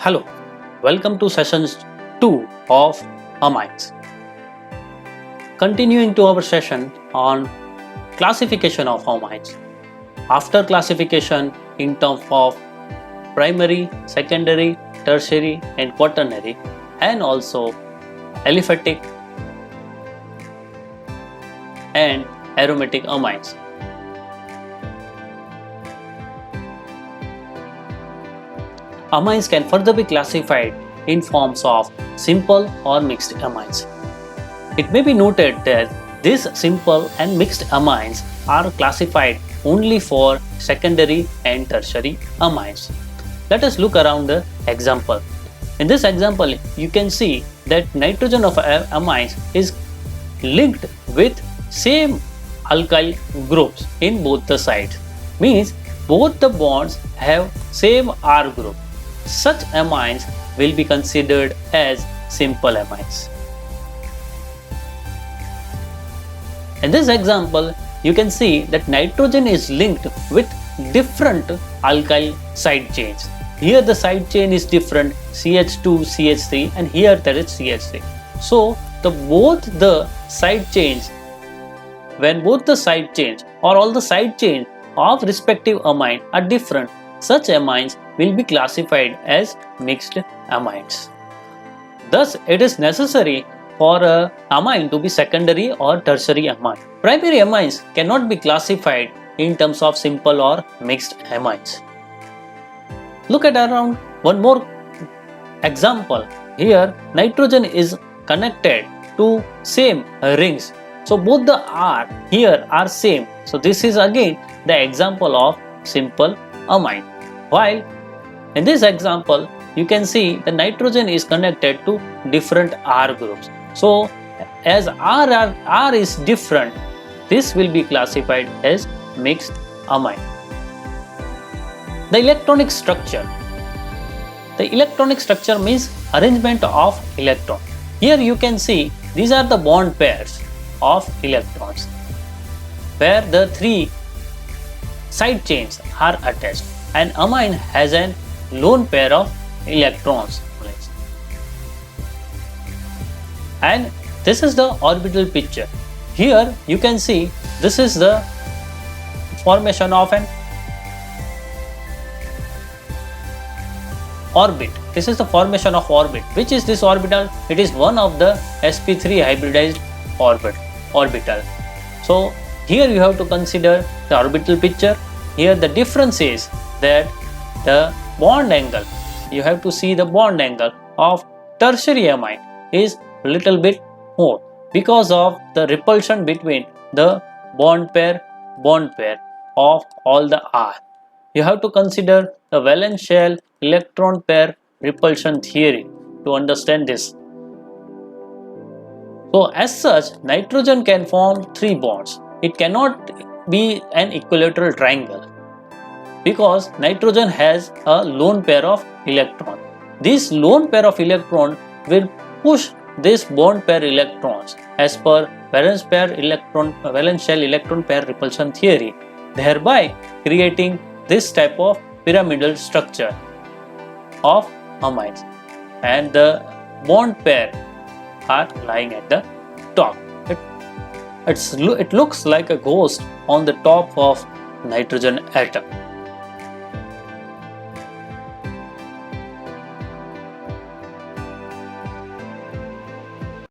Hello, welcome to session 2 of amines. Continuing to our session on classification of amines. After classification in terms of primary, secondary, tertiary and quaternary, and also aliphatic and aromatic amines. Amines can further be classified in forms of simple or mixed amines. It may be noted that these simple and mixed amines are classified only for secondary and tertiary amines. Let us look around the example. In this example, you can see that nitrogen of amines is linked with same alkyl groups in both the sides. Means both the bonds have same R group. Such amines will be considered as simple amines. In this example, you can see that nitrogen is linked with different alkyl side chains. Here the side chain is different, CH2, CH3, and here there is CH3. So both the side chains, when both the side chains or all the side chains of respective amine are different, such amines will be classified as mixed amines. Thus, it is necessary for a amine to be secondary or tertiary amine. Primary amines cannot be classified in terms of simple or mixed amines. Look at around one more example. Here, nitrogen is connected to same rings. So both the R here are same. So this is again the example of simple amine. While in this example, you can see the nitrogen is connected to different R groups. So as R is different, this will be classified as mixed amine. The electronic structure. The electronic structure means arrangement of electron. Here you can see these are the bond pairs of electrons where the three side chains are attached. An amine has a lone pair of electrons. And this is the orbital picture. Here you can see this is the formation of an orbit. This is the formation of orbit. Which is this orbital? It is one of the sp3 hybridized orbital. So here you have to consider the orbital picture. Here the difference is that the bond angle, you have to see the bond angle of tertiary amine is a little bit more because of the repulsion between the bond pair of all the R. You have to consider the valence shell electron pair repulsion theory to understand this. So as such, nitrogen can form three bonds. It cannot be an equilateral triangle because nitrogen has a lone pair of electrons. This lone pair of electrons will push this bond pair electrons as per valence shell electron pair repulsion theory, thereby creating this type of pyramidal structure of amines, and the bond pair are lying at the top. It looks like a ghost on the top of nitrogen atom.